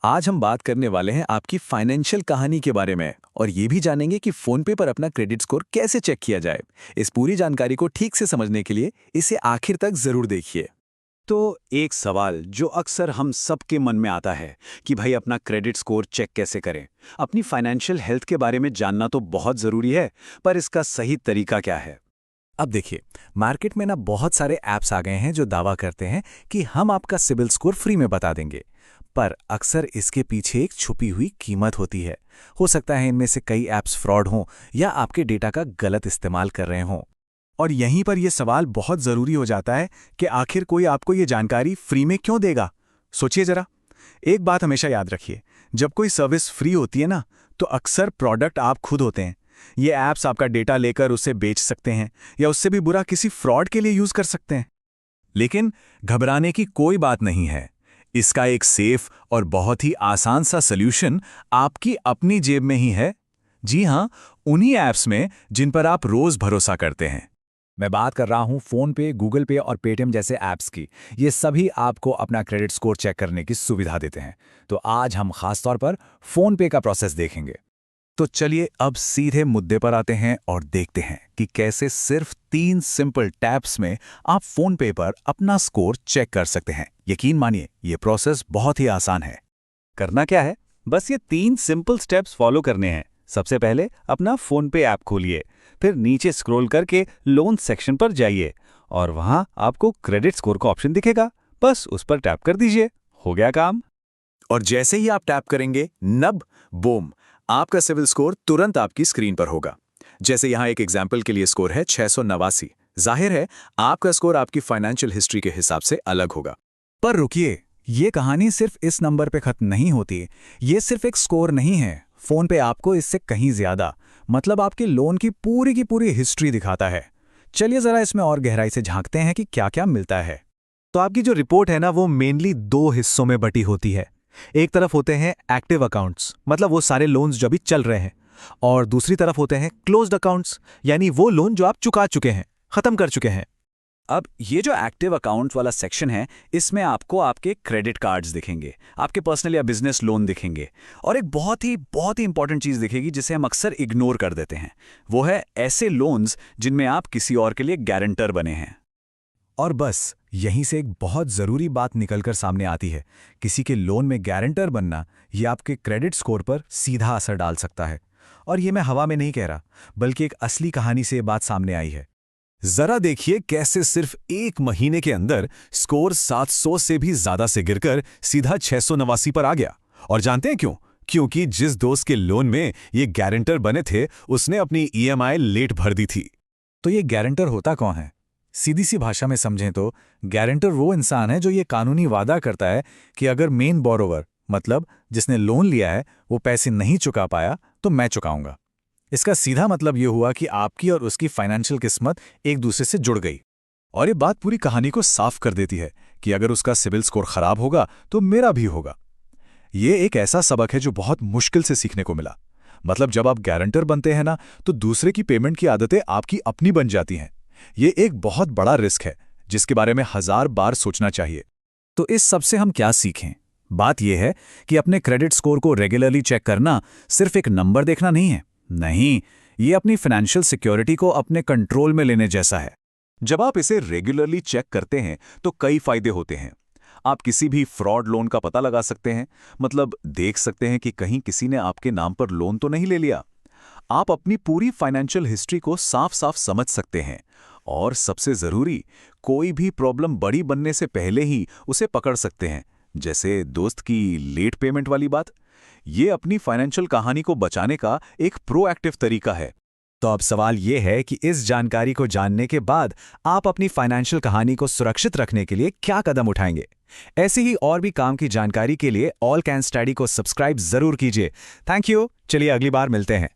आज हम बात करने वाले हैं आपकी फाइनेंशियल कहानी के बारे में और ये भी जानेंगे कि फोनपे पर अपना क्रेडिट स्कोर कैसे चेक किया जाए। इस पूरी जानकारी को ठीक से समझने के लिए इसे आखिर तक जरूर देखिए। तो एक सवाल जो अक्सर हम सबके मन में आता है कि भाई अपना क्रेडिट स्कोर चेक कैसे करें। अपनी फाइनेंशियल हेल्थ के बारे में जानना तो बहुत ज़रूरी है, पर इसका सही तरीका क्या है? अब देखिए, मार्केट में ना बहुत सारे ऐप्स आ गए हैं जो दावा करते हैं कि हम आपका सिबिल स्कोर फ्री में बता देंगे, पर अक्सर इसके पीछे एक छुपी हुई कीमत होती है। हो सकता है इनमें से कई ऐप्स फ्रॉड हों या आपके डेटा का गलत इस्तेमाल कर रहे हों। और यहीं पर यह सवाल बहुत ज़रूरी हो जाता है कि आखिर कोई आपको ये जानकारी फ्री में क्यों देगा। सोचिए ज़रा, एक बात हमेशा याद रखिए, जब कोई सर्विस फ्री होती है ना, तो अक्सर प्रोडक्ट आप खुद होते हैं। ये ऐप्स आपका डेटा लेकर उसे बेच सकते हैं या उससे भी बुरा किसी फ्रॉड के लिए यूज़ कर सकते हैं। लेकिन घबराने की कोई बात नहीं है। इसका एक सेफ और बहुत ही आसान सा सल्यूशन आपकी अपनी जेब में ही है। जी हां, उन्हीं ऐप्स में जिन पर आप रोज भरोसा करते हैं। मैं बात कर रहा हूं फोनपे, गूगल पे और पेटीएम जैसे ऐप्स की। ये सभी आपको अपना क्रेडिट स्कोर चेक करने की सुविधा देते हैं। तो आज हम खास तौर पर फोनपे का प्रोसेस देखेंगे। तो चलिए अब सीधे मुद्दे पर आते हैं और देखते हैं कि कैसे सिर्फ 3 सिंपल टैप्स में आप फोनपे पर अपना स्कोर चेक कर सकते हैं। यकीन मानिए, ये प्रोसेस बहुत ही आसान है। करना क्या है? बस ये 3 सिंपल स्टेप्स फॉलो करने हैं। सबसे पहले अपना फोनपे ऐप खोलिए, फिर नीचे स्क्रॉल करके लोन सेक्शन पर जाइए और वहां आपको क्रेडिट स्कोर का ऑप्शन दिखेगा। बस उस पर टैप कर दीजिए, हो गया काम। और जैसे ही आप टैप करेंगे, बूम, आपका सिविल स्कोर तुरंत आपकी स्क्रीन पर होगा। जैसे यहाँ एक एग्जाम्पल के लिए स्कोर है 689। जाहिर है आपका स्कोर आपकी फाइनेंशियल हिस्ट्री के हिसाब से अलग होगा। पर रुकिए, ये कहानी सिर्फ इस नंबर पे खत्म नहीं होती। ये सिर्फ एक स्कोर नहीं है। फोनपे आपको इससे कहीं ज्यादा, मतलब आपके लोन की पूरी हिस्ट्री दिखाता है। चलिए जरा इसमें और गहराई से झांकते हैं कि क्या क्या मिलता है। तो आपकी जो रिपोर्ट है ना, वो मेनली 2 हिस्सों में बटी होती है। एक तरफ होते हैं एक्टिव अकाउंट्स, मतलब वो सारे लोन्स जो अभी चल रहे हैं, और दूसरी तरफ होते हैं क्लोज्ड अकाउंट्स, यानी वो लोन जो आप चुका चुके हैं, खत्म कर चुके हैं। अब ये जो एक्टिव अकाउंट वाला सेक्शन है, इसमें आपको आपके क्रेडिट कार्ड्स दिखेंगे, आपके पर्सनल या बिजनेस लोन दिखेंगे, और एक बहुत ही इंपॉर्टेंट चीज़ दिखेगी जिसे हम अक्सर इग्नोर कर देते हैं। वो है ऐसे लोन्स जिनमें आप किसी और के लिए गारंटर बने हैं। और बस यहीं से एक बहुत ज़रूरी बात निकलकर सामने आती है। किसी के लोन में गारंटर बनना ये आपके क्रेडिट स्कोर पर सीधा असर डाल सकता है। और ये मैं हवा में नहीं कह रहा, बल्कि एक असली कहानी से ये बात सामने आई है। जरा देखिए कैसे सिर्फ 1 महीने के अंदर स्कोर 700 से भी ज्यादा से गिरकर सीधा 689 पर आ गया। और जानते हैं क्यों? क्योंकि जिस दोस्त के लोन में ये गारंटर बने थे, उसने अपनी ईएमआई लेट भर दी थी। तो ये गारंटर होता कौन है? सीधी सी भाषा में समझें तो गारंटर वो इंसान है जो ये कानूनी वादा करता है कि अगर मेन बोरोवर, मतलब जिसने लोन लिया है, वो पैसे नहीं चुका पाया तो मैं चुकाऊंगा। इसका सीधा मतलब ये हुआ कि आपकी और उसकी फाइनेंशियल किस्मत एक दूसरे से जुड़ गई। और ये बात पूरी कहानी को साफ कर देती है कि अगर उसका सिविल स्कोर खराब होगा तो मेरा भी होगा। ये एक ऐसा सबक है जो बहुत मुश्किल से सीखने को मिला। मतलब जब आप गारंटर बनते हैं ना, तो दूसरे की पेमेंट की आदतें आपकी अपनी बन जाती हैं। ये एक बहुत बड़ा रिस्क है जिसके बारे में 1000 बार सोचना चाहिए। तो इस सब से हम क्या सीखें? बात यह है कि अपने क्रेडिट स्कोर को रेगुलरली चेक करना सिर्फ एक नंबर देखना नहीं है। नहीं, ये अपनी फाइनेंशियल सिक्योरिटी को अपने कंट्रोल में लेने जैसा है। जब आप इसे रेगुलरली चेक करते हैं तो कई फायदे होते हैं। आप किसी भी फ्रॉड लोन का पता लगा सकते हैं, मतलब देख सकते हैं कि कहीं किसी ने आपके नाम पर लोन तो नहीं ले लिया। आप अपनी पूरी फाइनेंशियल हिस्ट्री को साफ समझ सकते हैं, और सबसे जरूरी, कोई भी प्रॉब्लम बड़ी बनने से पहले ही उसे पकड़ सकते हैं, जैसे दोस्त की लेट पेमेंट वाली बात। ये अपनी फाइनेंशियल कहानी को बचाने का एक प्रोएक्टिव तरीका है। तो अब सवाल ये है कि इस जानकारी को जानने के बाद आप अपनी फाइनेंशियल कहानी को सुरक्षित रखने के लिए क्या कदम उठाएंगे? ऐसी ही और भी काम की जानकारी के लिए ऑल कैन स्टडी को सब्सक्राइब जरूर कीजिए। Thank you. चलिए अगली बार मिलते हैं।